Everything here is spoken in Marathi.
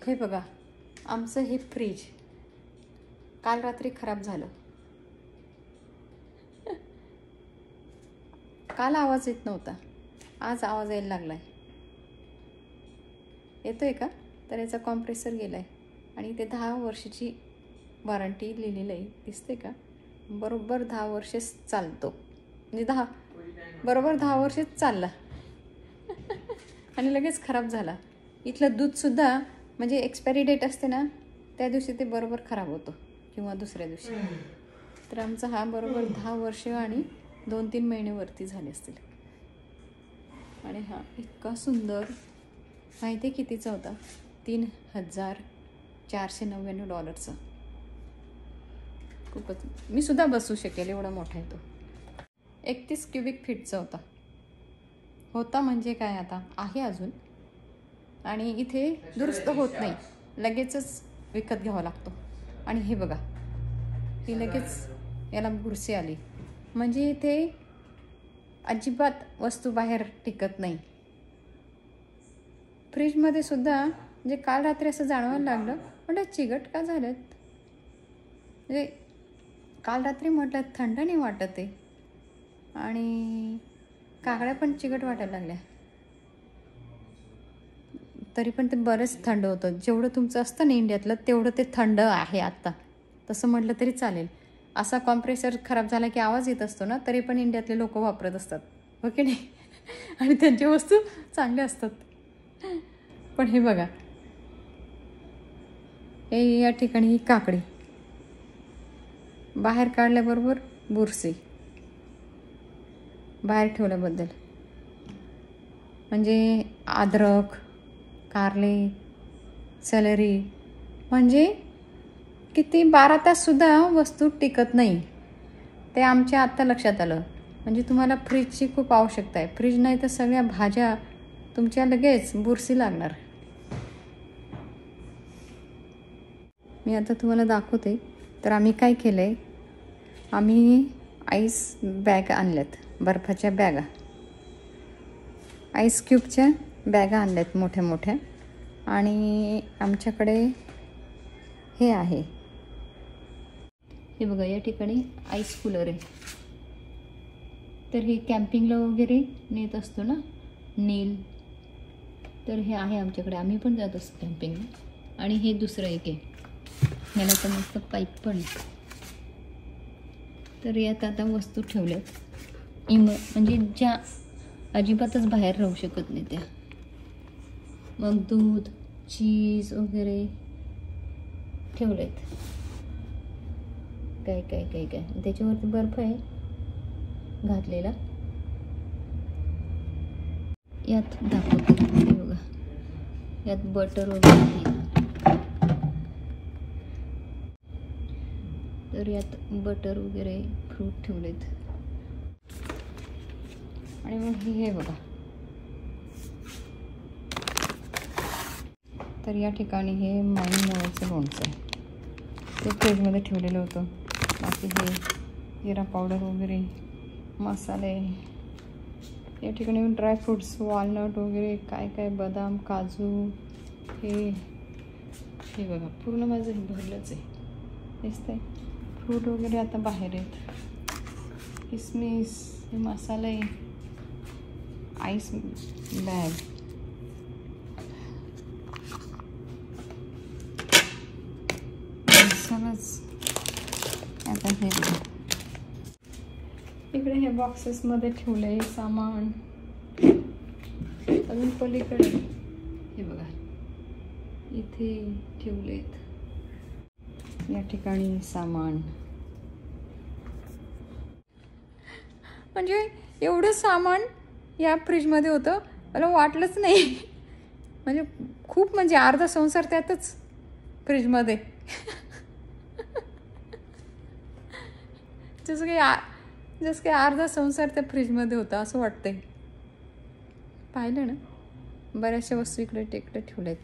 हे बघा, आमचं हे फ्रीज काल रात्री खराब झालं. काल आवाज येत नव्हता, आज आवाज यायला लागलाय. येतोय का? तर याचा कॉम्प्रेसर गेलाय आणि ते 10 वर्षाची वॉरंटी लिहिलेलं आहे, दिसते का? बरोबर 10 वर्षेच चालतो, म्हणजे बरोबर 10 वर्षेच चालला आणि लगेच खराब झाला. इथलं दूधसुद्धा म्हणजे एक्सपायरी डेट असते ना, त्या दिवशी ते बरोबर खराब होतं किंवा दुसऱ्या दिवशी. तर आमचा हा बरोबर 10 वर्ष आणि 2-3 महिन्यावरती झाले असतील. आणि हा इतका सुंदर, माहिती आहे कितीचा होता? $3,499. खूपच, मी सुद्धा बसू शकेल एवढा मोठा आहे तो. 31 क्युबिक फीटचा होता म्हणजे काय, आता आहे अजून. आणि इथे दुरुस्त होत नाही, लगेचच विकत घ्यावा लागतो. आणि हे बघा, ही लगेच याला बुरशी आली, म्हणजे इथे अजिबात वस्तू बाहेर टिकत नाही. फ्रीजमध्ये सुद्धा म्हणजे काल रात्री असं जाणवायला लागलं, म्हटलं चिकट का झालेत. म्हणजे काल रात्री म्हटलं थंड नाही वाटत आहे, आणि काकड्या पण चिकट वाटायला लागल्या. तरी पण ते बरेच थंड होतं. जेवढं तुमचं असतं ना इंडियातलं, तेवढं ते थंड आहे आत्ता, तसं म्हटलं तरी चालेल. असा कॉम्प्रेसर खराब झाला की आवाज येत असतो ना, तरी पण इंडियातले लोक वापरत असतात, हो की नाही? आणि त्यांची वस्तू चांगल्या असतात. पण हे बघा, हे या ठिकाणी ही काकडी बाहेर काढल्याबरोबर बुरशी, बाहेर ठेवल्याबद्दल. म्हणजे अद्रक, कारले, सॅलरी, म्हणजे किती 12 ताससुद्धा वस्तू टिकत नाही. ते आमच्या आत्ता लक्षात आलं. म्हणजे तुम्हाला फ्रीजची खूप आवश्यकता आहे. फ्रीज नाही तर सगळ्या भाज्या तुमच्या लगेच बुरशी लागणार. मी आता तुम्हाला दाखवते. तर आम्ही काय केलं आहे, आम्ही आईस बॅग आणल्यात, बर्फाच्या बॅगा, आईस क्यूबच्या बॅगा आणल्यात मोठ्या मोठ्या. आणि आमच्याकडे हे आहे, हे बघा, या ठिकाणी आईस कूलर आहे. तर हे कॅम्पिंगला वगैरे नेत असतो ना नील, तर हे आहे आमच्याकडे, आम्ही पण जात असतो कॅम्पिंगला. आणि हे दुसरं एक आहे, ह्याला तर मस्त पाईप पण आहे. तर यात आता वस्तू ठेवल्यात म्हणजे ज्या अजिबातच बाहेर राहू शकत नाही त्या. मग दूध, चीज वगैरे ठेवलेत. काय काय काय काय त्याच्यावरती बर्फ आहे घातलेला. यात दाखवते, हे बघा, यात बटर वगैरे आहे. तर यात बटर वगैरे फ्रूट ठेवलेत. आणि मग हे बघा, तर या ठिकाणी हे मोळ्याचं लोणचं आहे, ते फ्रीजमध्ये ठेवलेलं होतं. बाकी हे जिरा पावडर वगैरे, मसाले, या ठिकाणी ड्रायफ्रूट्स, वॉलनट वगैरे काय काय, बदाम, काजू, हे बघा, पूर्ण माझं हे भरलंच आहे, दिसतंय. फ्रूट वगैरे आता बाहेर आहेत, किसमिस, हे मसाले, आईस बॅग, सगळंच. आता हे इकडे हे बॉक्सेसमध्ये ठेवलं आहे सामान. अजून पलीकडे हे बघा, इथे ठेवलेत या ठिकाणी सामान. म्हणजे एवढं सामान या फ्रीजमध्ये होतं, मला वाटलंच नाही. म्हणजे खूप, म्हणजे अर्धा संसार त्यातच फ्रीजमध्ये. जसं काही अर्धा संसार त्या फ्रीजमध्ये होता असं वाटतंय. पाहिलं ना, बऱ्याचशा वस्तू इकडे टेकडे ठेवल्यात.